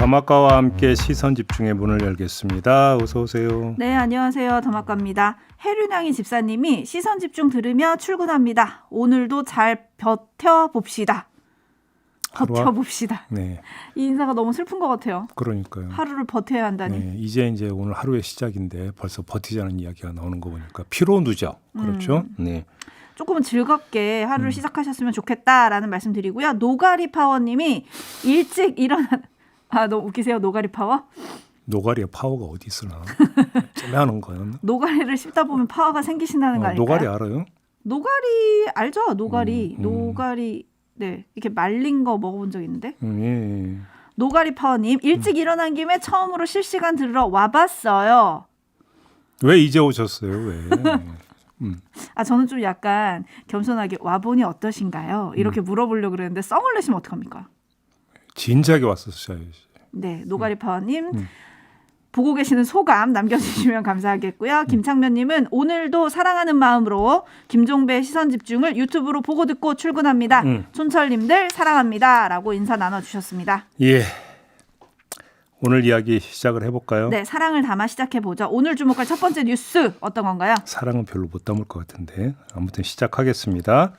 더마카와 함께 시선 집중의 문을 열겠습니다. 어서 오세요. 네, 안녕하세요. 더마카입니다. 해륜양이 집사님이 시선 집중 들으며 출근합니다. 오늘도 잘 버텨봅시다. 버텨봅시다. 네, 이 인사가 너무 슬픈 것 같아요. 그러니까요. 하루를 버텨야 한다니. 네, 이제 오늘 하루의 시작인데 벌써 버티자는 이야기가 나오는 거 보니까 피로 누적. 그렇죠? 네. 조금은 즐겁게 하루를 시작하셨으면 좋겠다라는 말씀 드리고요. 노가리 파워님이 일찍 일어난 너무 웃기세요. 노가리 파워? 노가리에 파워가 어디 있으나 쨈하는 거는. 노가리를 씹다 보면 파워가 생기신다는 거 아닐까요? 노가리 알아요? 노가리 알죠? 노가리. 노가리. 네. 이렇게 말린 거 먹어본 적 있는데. 예. 노가리 파워님 일찍 일어난 김에 처음으로 실시간 들으러 와봤어요. 왜 이제 오셨어요? 왜? 저는 좀 약간 겸손하게 와보니 어떠신가요? 이렇게 물어보려고 그랬는데 썽을 내시면 어떡합니까? 진작에 왔었어야지. 네, 노가리 파워님 보고 계시는 소감 남겨주시면 감사하겠고요. 김창면님은 오늘도 사랑하는 마음으로 김종배의 시선집중을 유튜브로 보고 듣고 출근합니다. 촌철님들 사랑합니다. 라고 인사 나눠주셨습니다. 예. 오늘 이야기 시작을 해볼까요? 네, 사랑을 담아 시작해보죠. 오늘 주목할 첫 번째 뉴스 어떤 건가요? 사랑은 별로 못 담을 것 같은데 아무튼 시작하겠습니다.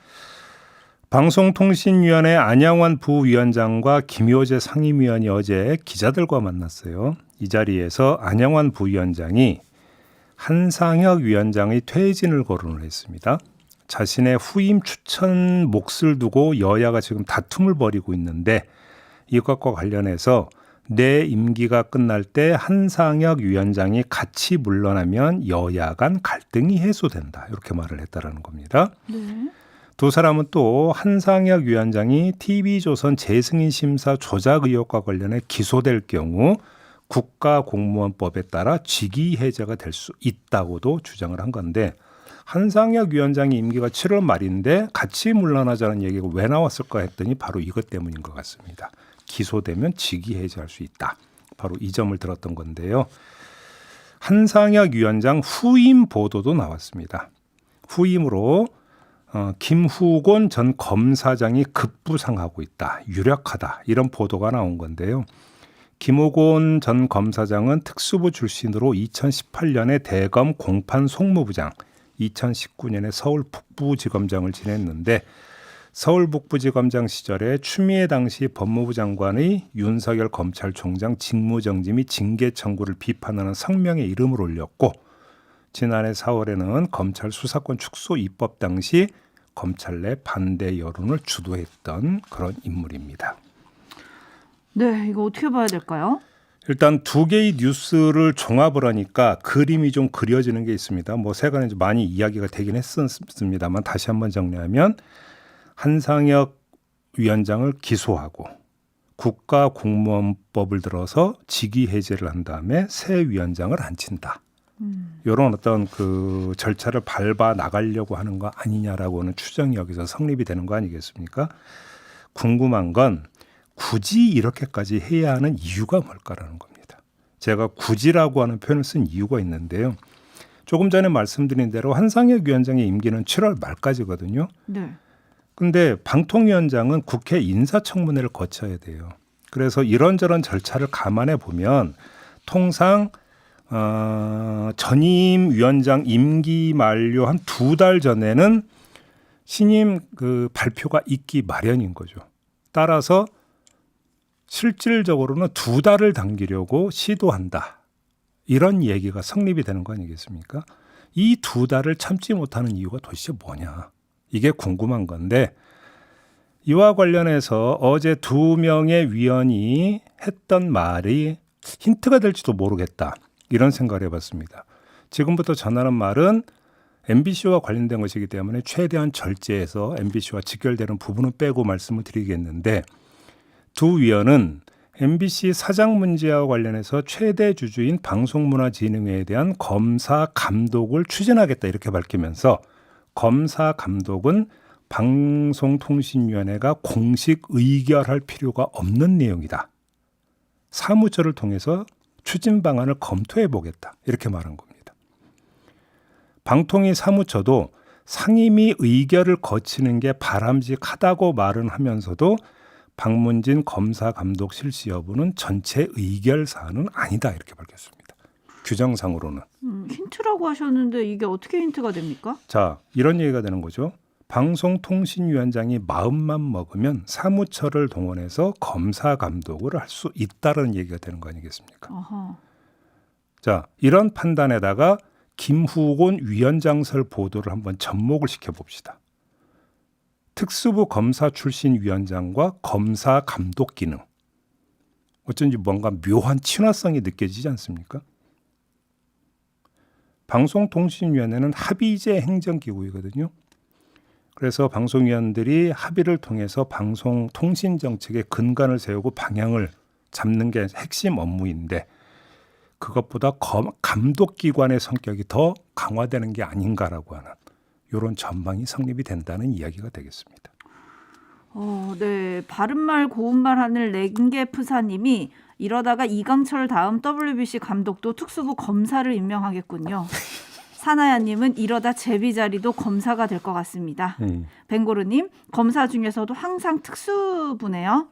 방송통신위원회 안양환 부위원장과 김효재 상임위원이 어제 기자들과 만났어요. 이 자리에서 안양환 부위원장이 한상혁 위원장의 퇴진을 거론을 했습니다. 자신의 후임 추천 몫을 두고 여야가 지금 다툼을 벌이고 있는데 이것과 관련해서 내 임기가 끝날 때 한상혁 위원장이 같이 물러나면 여야 간 갈등이 해소된다. 이렇게 말을 했다라는 겁니다. 네. 두 사람은 또 한상혁 위원장이 TV조선 재승인 심사 조작 의혹과 관련해 기소될 경우 국가공무원법에 따라 직위 해제가 될 수 있다고도 주장을 한 건데 한상혁 위원장이 임기가 7월 말인데 같이 물러나자는 얘기가 왜 나왔을까 했더니 바로 이것 때문인 것 같습니다. 기소되면 직위 해제할 수 있다. 바로 이 점을 들었던 건데요. 한상혁 위원장 후임 보도도 나왔습니다. 후임으로 김후곤 전 검사장이 급부상하고 있다. 유력하다. 이런 보도가 나온 건데요. 김후곤 전 검사장은 특수부 출신으로 2018년에 대검 공판 송무부장, 2019년에 서울 북부지검장을 지냈는데 서울 북부지검장 시절에 추미애 당시 법무부 장관의 윤석열 검찰총장 직무정지 및 징계 청구를 비판하는 성명에 이름을 올렸고 지난해 4월에는 검찰 수사권 축소 입법 당시 검찰 내 반대 여론을 주도했던 그런 인물입니다. 네, 이거 어떻게 봐야 될까요? 일단 두 개의 뉴스를 종합을 하니까 그림이 좀 그려지는 게 있습니다. 뭐 세간에 많이 이야기가 되긴 했었습니다만 다시 한번 정리하면 한상혁 위원장을 기소하고 국가공무원법을 들어서 직위 해제를 한 다음에 새 위원장을 앉힌다. 이런 어떤 그 절차를 밟아 나가려고 하는 거 아니냐라고는 추정이 여기서 성립이 되는 거 아니겠습니까? 궁금한 건 굳이 이렇게까지 해야 하는 이유가 뭘까라는 겁니다. 제가 굳이라고 하는 표현을 쓴 이유가 있는데요. 조금 전에 말씀드린 대로 한상혁 위원장의 임기는 7월 말까지거든요. 네. 근데 방통위원장은 국회 인사청문회를 거쳐야 돼요. 그래서 이런저런 절차를 감안해 보면 통상 전임 위원장 임기 만료 한 2달 전에는 신임 그 발표가 있기 마련인 거죠. 따라서 실질적으로는 2달을 당기려고 시도한다. 이런 얘기가 성립이 되는 거 아니겠습니까? 이 2달을 참지 못하는 이유가 도대체 뭐냐. 이게 궁금한 건데 이와 관련해서 어제 2명의 위원이 했던 말이 힌트가 될지도 모르겠다. 이런 생각을 해봤습니다. 지금부터 전하는 말은 MBC와 관련된 것이기 때문에 최대한 절제해서 MBC와 직결되는 부분은 빼고 말씀을 드리겠는데 두 위원은 MBC 사장 문제와 관련해서 최대 주주인 방송문화진흥회에 대한 검사 감독을 추진하겠다 이렇게 밝히면서 검사 감독은 방송통신위원회가 공식 의결할 필요가 없는 내용이다. 사무처를 통해서 추진 방안을 검토해 보겠다. 이렇게 말한 겁니다. 방통위 사무처도 상임위 의결을 거치는 게 바람직하다고 말은 하면서도 박문진 검사 감독 실시 여부는 전체 의결 사안은 아니다 이렇게 밝혔습니다. 규정상으로는. 힌트라고 하셨는데 이게 어떻게 힌트가 됩니까? 자, 이런 얘기가 되는 거죠. 방송통신위원장이 마음만 먹으면 사무처를 동원해서 검사 감독을 할 수 있다는 얘기가 되는 거 아니겠습니까? 어허. 자, 이런 판단에다가 김후곤 위원장설 보도를 한번 접목을 시켜봅시다. 특수부 검사 출신 위원장과 검사 감독 기능. 어쩐지 뭔가 묘한 친화성이 느껴지지 않습니까? 방송통신위원회는 합의제 행정기구이거든요. 그래서 방송위원들이 합의를 통해서 방송통신정책의 근간을 세우고 방향을 잡는 게 핵심 업무인데 그것보다 감독기관의 성격이 더 강화되는 게 아닌가라고 하는 이런 전망이 성립이 된다는 이야기가 되겠습니다. 네. 바른말 고운말 하는 랭게프사님이 이러다가 이강철 다음 WBC 감독도 특수부 검사를 임명하겠군요. 사나야님은 이러다 제비 자리도 검사가 될 것 같습니다. 벵고르님 검사 중에서도 항상 특수부네요.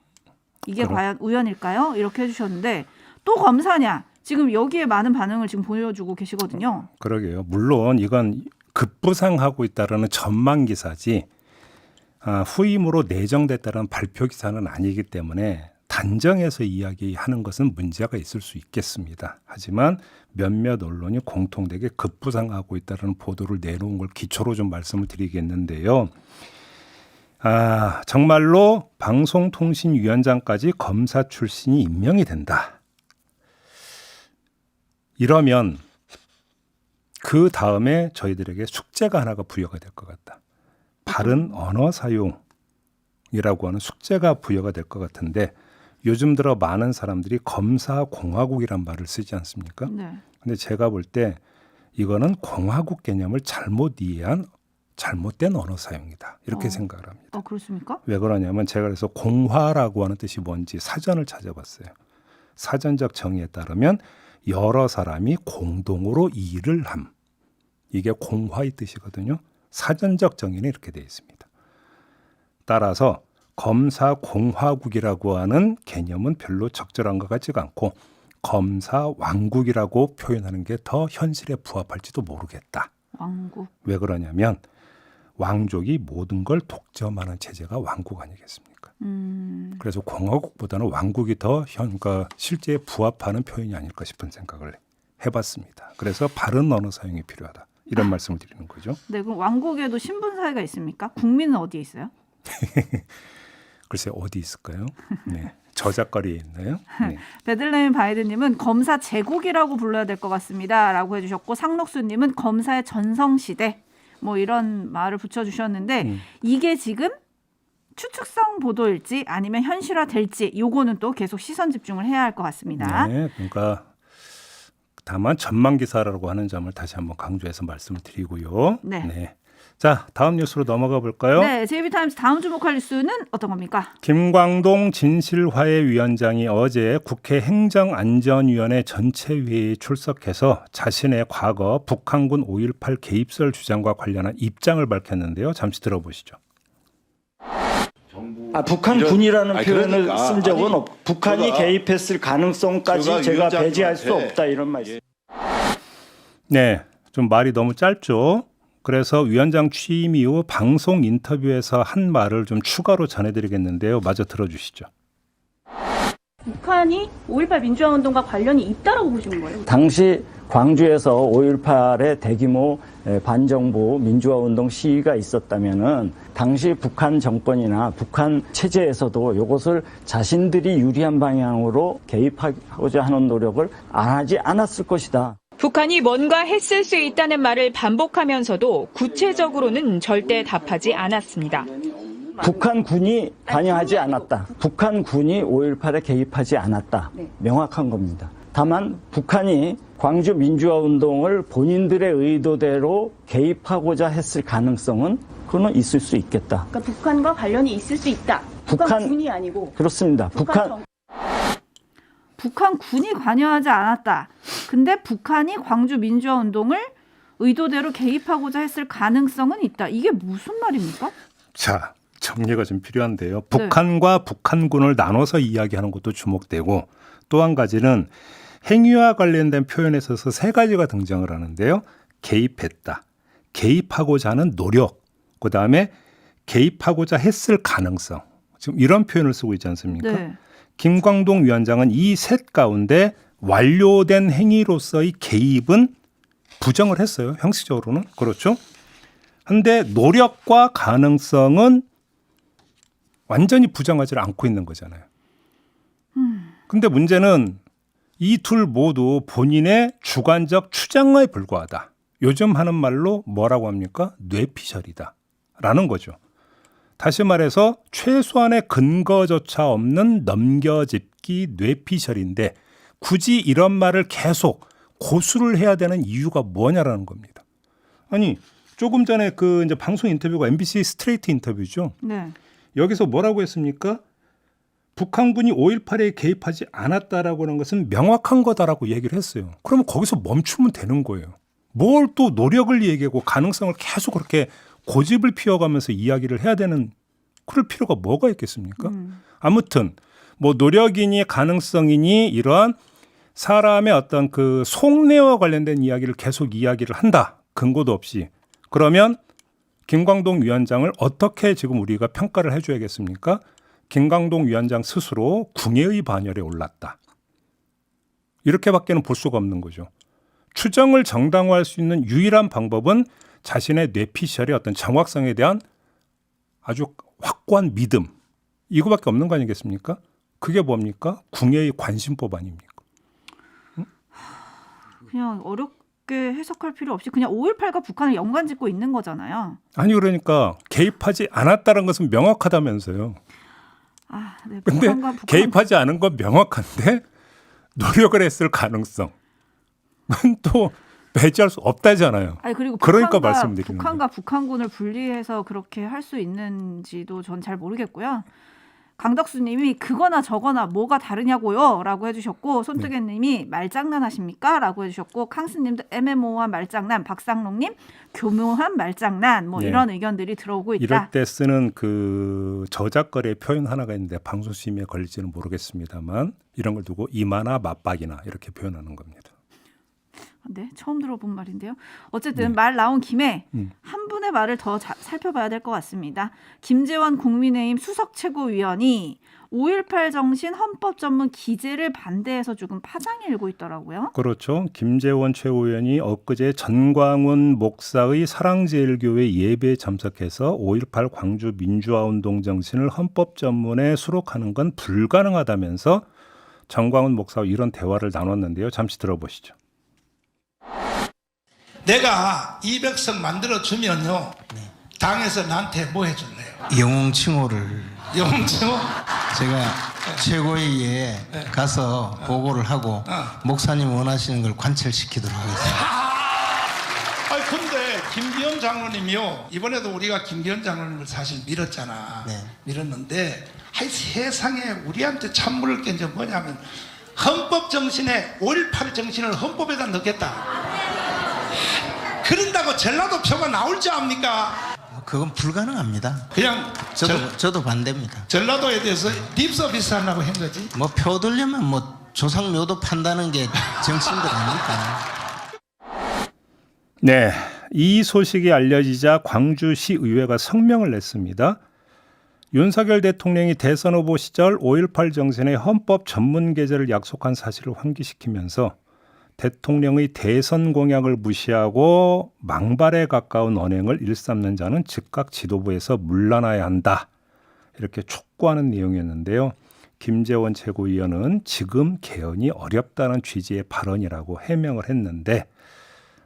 이게 과연 우연일까요? 이렇게 해주셨는데 또 검사냐? 지금 여기에 많은 반응을 지금 보여주고 계시거든요. 그러게요. 물론 이건 급부상하고 있다라는 전망 기사지 후임으로 내정됐다는 발표 기사는 아니기 때문에 단정해서 이야기하는 것은 문제가 있을 수 있겠습니다. 하지만 몇몇 언론이 공통되게 급부상하고 있다는 보도를 내놓은 걸 기초로 좀 말씀을 드리겠는데요. 정말로 방송통신위원장까지 검사 출신이 임명이 된다. 이러면 그 다음에 저희들에게 숙제가 하나가 부여가 될 것 같다. 바른 언어 사용이라고 하는 숙제가 부여가 될 것 같은데 요즘 들어 많은 사람들이 검사공화국이란 말을 쓰지 않습니까? 네. 근데 제가 볼 때 이거는 공화국 개념을 잘못 이해한 잘못된 언어 사용이다. 이렇게 생각을 합니다. 그렇습니까? 왜 그러냐면 제가 그래서 공화라고 하는 뜻이 뭔지 사전을 찾아봤어요. 사전적 정의에 따르면 여러 사람이 공동으로 일을 함. 이게 공화의 뜻이거든요. 사전적 정의는 이렇게 되어 있습니다. 따라서 검사 공화국이라고 하는 개념은 별로 적절한 것 같지가 않고 검사 왕국이라고 표현하는 게 더 현실에 부합할지도 모르겠다. 왕국. 왜 그러냐면 왕족이 모든 걸 독점하는 체제가 왕국 아니겠습니까? 그래서 공화국보다는 왕국이 더 그러니까 실제에 부합하는 표현이 아닐까 싶은 생각을 해봤습니다. 그래서 바른 언어 사용이 필요하다. 이런 말씀을 드리는 거죠. 네, 그럼 왕국에도 신분사회가 있습니까? 국민은 어디에 있어요? 글쎄 어디 있을까요? 네. 저작거리에 있나요? 네. 베들레헴 바이든님은 검사 제국이라고 불러야 될 것 같습니다. 라고 해주셨고 상록수님은 검사의 전성시대 뭐 이런 말을 붙여주셨는데 이게 지금 추측성 보도일지 아니면 현실화될지 요거는 또 계속 시선 집중을 해야 할 것 같습니다. 네, 그러니까 다만 전망 기사라고 하는 점을 다시 한번 강조해서 말씀을 드리고요. 네. 자, 다음 뉴스로 넘어가 볼까요? 네, JB타임스 다음 주목할 뉴스는 어떤 겁니까? 김광동 진실화해위원장이 어제 국회 행정안전위원회 전체회의에 출석해서 자신의 과거 북한군 5.18 개입설 주장과 관련한 입장을 밝혔는데요. 잠시 들어보시죠. 북한군이라는 표현을 그러니까, 쓴 적은 없고 북한이 개입했을 가능성까지 제가 배제할 수 없다 이런 말씀. 네, 좀 말이 너무 짧죠. 그래서 위원장 취임 이후 방송 인터뷰에서 한 말을 좀 추가로 전해드리겠는데요. 마저 들어주시죠. 북한이 5.18 민주화운동과 관련이 있다라고 보시는 거예요? 당시 광주에서 5.18의 대규모 반정부 민주화운동 시위가 있었다면은 당시 북한 정권이나 북한 체제에서도 이것을 자신들이 유리한 방향으로 개입하고자 하는 노력을 안 하지 않았을 것이다. 북한이 뭔가 했을 수 있다는 말을 반복하면서도 구체적으로는 절대 답하지 않았습니다. 북한군이 관여하지 않았다. 북한군이 5.18에 개입하지 않았다. 명확한 겁니다. 다만 북한이 광주 민주화운동을 본인들의 의도대로 개입하고자 했을 가능성은 그거는 있을 수 있겠다. 그러니까 북한과 관련이 있을 수 있다. 북한군이 아니고. 그렇습니다. 북한군이 관여하지 않았다. 근데 북한이 광주 민주화운동을 의도대로 개입하고자 했을 가능성은 있다. 이게 무슨 말입니까? 자, 정리가 좀 필요한데요. 북한과 북한군을 나눠서 이야기하는 것도 주목되고 또 한 가지는 행위와 관련된 표현에 있어서 세 가지가 등장을 하는데요. 개입했다. 개입하고자 하는 노력. 그다음에 개입하고자 했을 가능성. 지금 이런 표현을 쓰고 있지 않습니까? 네. 김광동 위원장은 이 셋 가운데 완료된 행위로서의 개입은 부정을 했어요. 형식적으로는. 그렇죠. 그런데 노력과 가능성은 완전히 부정하지 않고 있는 거잖아요. 근데 문제는 이 둘 모두 본인의 주관적 추정에 불과하다. 요즘 하는 말로 뭐라고 합니까? 뇌피셜이다. 라는 거죠. 다시 말해서 최소한의 근거조차 없는 넘겨짚기 뇌피셜인데 굳이 이런 말을 계속 고수를 해야 되는 이유가 뭐냐라는 겁니다. 아니 조금 전에 그 이제 방송 인터뷰가 MBC 스트레이트 인터뷰죠. 네. 여기서 뭐라고 했습니까? 북한군이 5.18에 개입하지 않았다라고 하는 것은 명확한 거다라고 얘기를 했어요. 그러면 거기서 멈추면 되는 거예요. 뭘 또 노력을 얘기하고 가능성을 계속 그렇게 고집을 피워가면서 이야기를 해야 되는 그럴 필요가 뭐가 있겠습니까? 아무튼 뭐 노력이니 가능성이니 이러한 사람의 어떤 그 속내와 관련된 이야기를 계속 이야기를 한다. 근거도 없이. 그러면 김광동 위원장을 어떻게 지금 우리가 평가를 해줘야겠습니까? 김광동 위원장 스스로 궁예의 반열에 올랐다. 이렇게밖에는 볼 수가 없는 거죠. 추정을 정당화할 수 있는 유일한 방법은 자신의 뇌피셜의 어떤 정확성에 대한 아주 확고한 믿음. 이거밖에 없는 거 아니겠습니까? 그게 뭡니까? 궁예의 관심법 아닙니까? 그냥 어렵게 해석할 필요 없이 그냥 5.18과 북한을 연관짓고 있는 거잖아요. 아니 그러니까 개입하지 않았다는 것은 명확하다면서요. 아, 네. 근데 북한과 북한 개입하지 않은 건 명확한데 노력을 했을 가능성은 또 배제할 수 없다잖아요. 아니 그리고 그러니까 북한과, 말씀드리는 북한과 북한군을 분리해서 그렇게 할 수 있는지도 전 잘 모르겠고요. 강덕수님이 그거나 저거나 뭐가 다르냐고요? 라고 해주셨고 손뜨개님이 말장난하십니까? 라고 해주셨고 캉스님도 애매모호한 말장난, 박상록님 교묘한 말장난 뭐 네. 이런 의견들이 들어오고 있다. 이럴 때 쓰는 그 저작거리의 표현 하나가 있는데 방송심의에 걸릴지는 모르겠습니다만 이런 걸 두고 이마나 맞박이나 이렇게 표현하는 겁니다. 네, 처음 들어본 말인데요. 어쨌든 말 나온 김에 한 분의 말을 더 살펴봐야 될 것 같습니다. 김재원 국민의힘 수석 최고위원이 5.18 정신 헌법 전문 기재를 반대해서 조금 파장이 일고 있더라고요. 그렇죠. 김재원 최고위원이 엊그제 전광훈 목사의 사랑제일교회 예배에 참석해서 5.18 광주 민주화운동 정신을 헌법 전문에 수록하는 건 불가능하다면서 전광훈 목사와 이런 대화를 나눴는데요. 잠시 들어보시죠. 내가 200석 만들어주면요. 당에서 나한테 뭐 해줄래요? 영웅 칭호를 영웅칭호? 제가 최고위에 가서 보고를 하고 목사님 원하시는 걸 관철시키도록 하겠습니다. 아니 근데 김기현 장로님이요. 이번에도 우리가 김기현 장로님을 사실 밀었잖아. 네. 밀었는데 아이 세상에 우리한테 찬물을 깬 게 뭐냐면 헌법 정신에 5.18 정신을 헌법에다 넣겠다. 그런다고 전라도 표가 나올 줄 압니까? 그건 불가능합니다. 그냥 저도 반대입니다. 전라도에 대해서 립서비스 하려고 한 거지. 뭐 표 들려면 뭐 조상묘도 판다는 게 정치인들 아닙니까? 네, 이 소식이 알려지자 광주시 의회가 성명을 냈습니다. 윤석열 대통령이 대선 후보 시절 5.18 정신의 헌법 전문 게재를 약속한 사실을 환기시키면서 대통령의 대선 공약을 무시하고 망발에 가까운 언행을 일삼는 자는 즉각 지도부에서 물러나야 한다. 이렇게 촉구하는 내용이었는데요. 김재원 최고위원은 지금 개헌이 어렵다는 취지의 발언이라고 해명을 했는데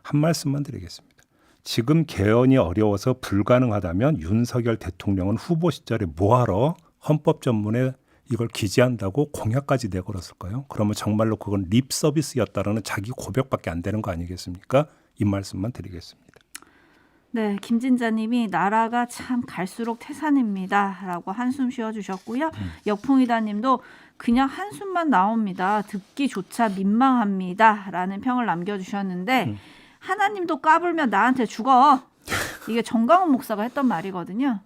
한 말씀만 드리겠습니다. 지금 개헌이 어려워서 불가능하다면 윤석열 대통령은 후보 시절에 뭐하러 헌법 전문에 이걸 기재한다고 공약까지 내걸었을까요? 그러면 정말로 그건 립 서비스였다라는 자기 고백밖에 안 되는 거 아니겠습니까? 이 말씀만 드리겠습니다. 네, 김진자님이 나라가 참 갈수록 태산입니다라고 한숨 쉬어주셨고요. 역풍이다님도 그냥 한숨만 나옵니다. 듣기조차 민망합니다라는 평을 남겨주셨는데 하나님도 까불면 나한테 죽어. 이게 정광훈 목사가 했던 말이거든요.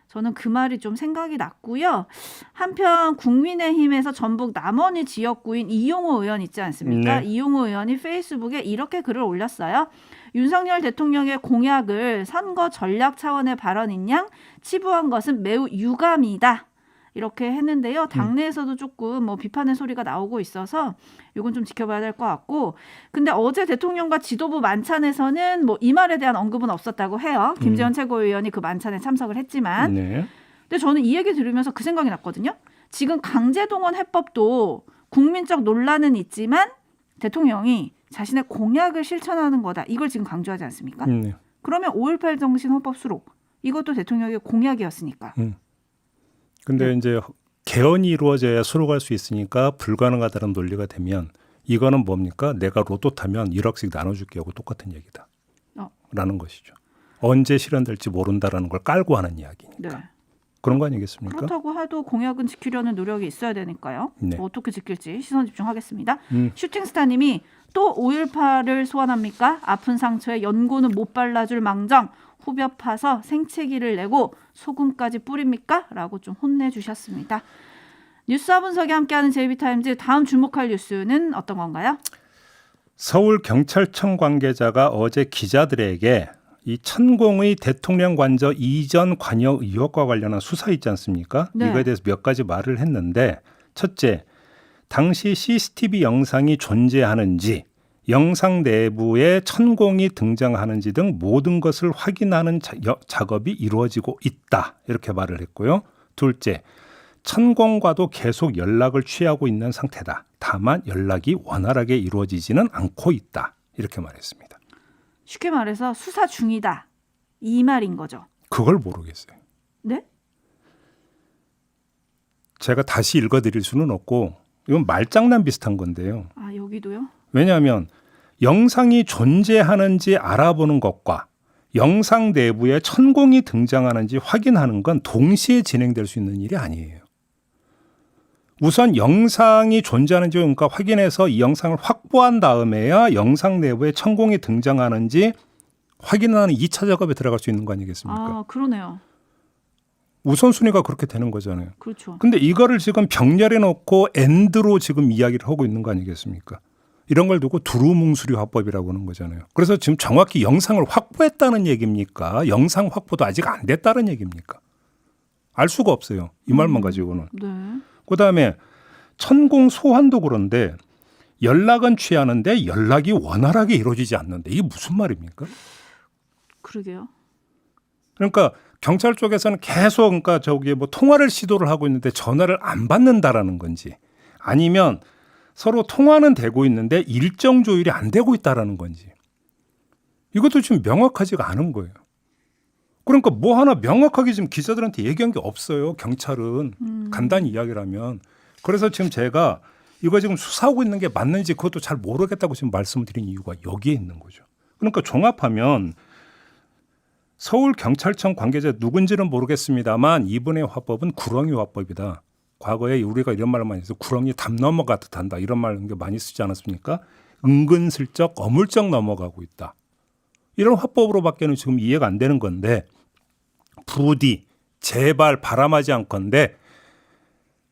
저는 그 말이 좀 생각이 났고요. 한편 국민의힘에서 전북 남원이 지역구인 이용호 의원 있지 않습니까? 네. 이용호 의원이 페이스북에 이렇게 글을 올렸어요. 윤석열 대통령의 공약을 선거 전략 차원의 발언인 양 치부한 것은 매우 유감이다. 이렇게 했는데요. 당내에서도 조금 뭐 비판의 소리가 나오고 있어서 이건 좀 지켜봐야 될 것 같고, 근데 어제 대통령과 지도부 만찬에서는 뭐 이 말에 대한 언급은 없었다고 해요. 김재원 최고위원이 그 만찬에 참석을 했지만, 네. 근데 저는 이 얘기 들으면서 그 생각이 났거든요. 지금 강제동원 해법도 국민적 논란은 있지만 대통령이 자신의 공약을 실천하는 거다. 이걸 지금 강조하지 않습니까? 네. 그러면 5.18 정신 헌법 수록 이것도 대통령의 공약이었으니까. 근데 이제 개헌이 이루어져야 수록할 수 있으니까 불가능하다는 논리가 되면 이거는 뭡니까? 내가 로또 타면 1억씩 나눠줄게 하고 똑같은 얘기다. 라는 것이죠. 언제 실현될지 모른다라는 걸 깔고 하는 이야기니까. 네. 그런 거 아니겠습니까? 그렇다고 해도 공약은 지키려는 노력이 있어야 되니까요. 네. 뭐 어떻게 지킬지 시선 집중하겠습니다. 슈팅스타님이 또 5.18을 소환합니까? 아픈 상처에 연고는 못 발라줄 망정. 후벼 파서 생채기를 내고 소금까지 뿌립니까? 라고 좀 혼내주셨습니다. 뉴스와 분석이 함께하는 JB타임즈, 다음 주목할 뉴스는 어떤 건가요? 서울경찰청 관계자가 어제 기자들에게 이 천공의 대통령 관저 이전 관여 의혹과 관련한 수사 있지 않습니까? 네. 이거에 대해서 몇 가지 말을 했는데, 첫째, 당시 CCTV 영상이 존재하는지, 영상 내부에 천공이 등장하는지 등 모든 것을 확인하는 작업이 이루어지고 있다. 이렇게 말을 했고요. 둘째, 천공과도 계속 연락을 취하고 있는 상태다. 다만 연락이 원활하게 이루어지지는 않고 있다. 이렇게 말했습니다. 쉽게 말해서 수사 중이다. 이 말인 거죠. 그걸 모르겠어요. 네? 제가 다시 읽어드릴 수는 없고 이건 말장난 비슷한 건데요. 아, 여기도요? 왜냐하면 영상이 존재하는지 알아보는 것과 영상 내부에 천공이 등장하는지 확인하는 건 동시에 진행될 수 있는 일이 아니에요. 우선 영상이 존재하는지 그러니까 확인해서 이 영상을 확보한 다음에야 영상 내부에 천공이 등장하는지 확인하는 2차 작업에 들어갈 수 있는 거 아니겠습니까? 아, 그러네요. 우선순위가 그렇게 되는 거잖아요. 그렇죠. 근데 이거를 지금 병렬해 놓고 엔드로 지금 이야기를 하고 있는 거 아니겠습니까? 이런 걸 두고 두루뭉술이 화법이라고 하는 거잖아요. 그래서 지금 정확히 영상을 확보했다는 얘기입니까? 영상 확보도 아직 안 됐다는 얘기입니까? 알 수가 없어요. 이 말만 가지고는. 네. 그다음에 천공 소환도 그런데 연락은 취하는데 연락이 원활하게 이루어지지 않는데 이게 무슨 말입니까? 그러게요. 그러니까 경찰 쪽에서는 계속 그러니까 저기 뭐 통화를 시도를 하고 있는데 전화를 안 받는다라는 건지, 아니면 서로 통화는 되고 있는데 일정 조율이 안 되고 있다라는 건지, 이것도 지금 명확하지가 않은 거예요. 그러니까 뭐 하나 명확하게 지금 기자들한테 얘기한 게 없어요. 경찰은 간단히 이야기를 하면. 그래서 지금 제가 이거 지금 수사하고 있는 게 맞는지 그것도 잘 모르겠다고 지금 말씀을 드린 이유가 여기에 있는 거죠. 그러니까 종합하면 서울경찰청 관계자 누군지는 모르겠습니다만 이번의 화법은 구렁이 화법이다. 과거에 우리가 이런 말을 많이 해서 구렁이 담 넘어가듯 한다. 이런 말 많이 쓰지 않았습니까? 은근슬쩍 어물쩍 넘어가고 있다. 이런 화법으로밖에는 지금 이해가 안 되는 건데, 부디 제발 바람하지 않건데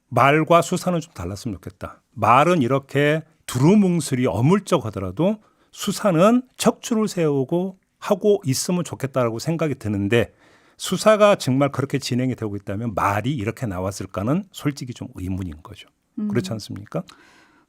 말과 수사는 좀 달랐으면 좋겠다. 말은 이렇게 두루뭉술이 어물쩍 하더라도 수사는 척추를 세우고 하고 있으면 좋겠다라고 생각이 드는데, 수사가 정말 그렇게 진행이 되고 있다면 말이 이렇게 나왔을까는 솔직히 좀 의문인 거죠. 그렇지 않습니까?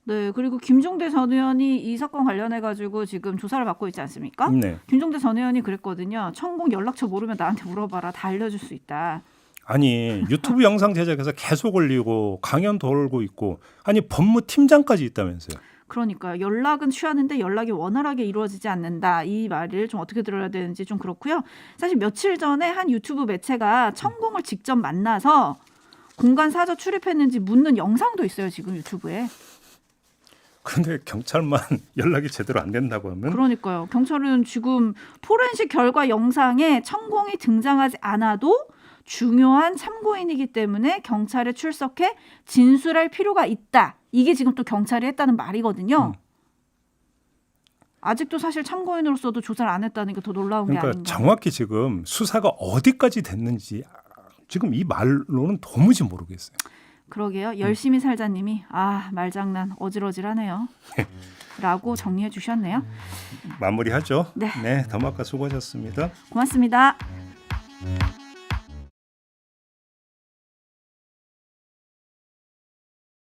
네, 그리고 김종대 전 의원이 이 사건 관련해 가지고 지금 조사를 받고 있지 않습니까? 네. 김종대 전 의원이 그랬거든요. 천공 연락처 모르면 나한테 물어봐라. 다 알려줄 수 있다. 아니 유튜브 영상 제작해서 계속 올리고 강연 돌고 있고, 아니 법무팀장까지 있다면서요. 그러니까 연락은 취하는데 연락이 원활하게 이루어지지 않는다. 이 말을 좀 어떻게 들어야 되는지 좀 그렇고요. 사실 며칠 전에 한 유튜브 매체가 천공을 직접 만나서 공간 사저 출입했는지 묻는 영상도 있어요. 지금 유튜브에. 그런데 경찰만 연락이 제대로 안 된다고 하면, 그러니까요. 경찰은 지금 포렌식 결과 영상에 천공이 등장하지 않아도 중요한 참고인이기 때문에 경찰에 출석해 진술할 필요가 있다. 이게 지금 또 경찰이 했다는 말이거든요. 아직도 사실 참고인으로서도 조사를 안 했다는 게 더 놀라운 게 그러니까 아닌가. 정확히 지금 수사가 어디까지 됐는지 지금 이 말로는 도무지 모르겠어요. 그러게요. 열심히 살자님이 말장난 어질어질하네요. 라고 정리해 주셨네요. 마무리하죠. 네. 네, 더마카 수고하셨습니다. 고맙습니다.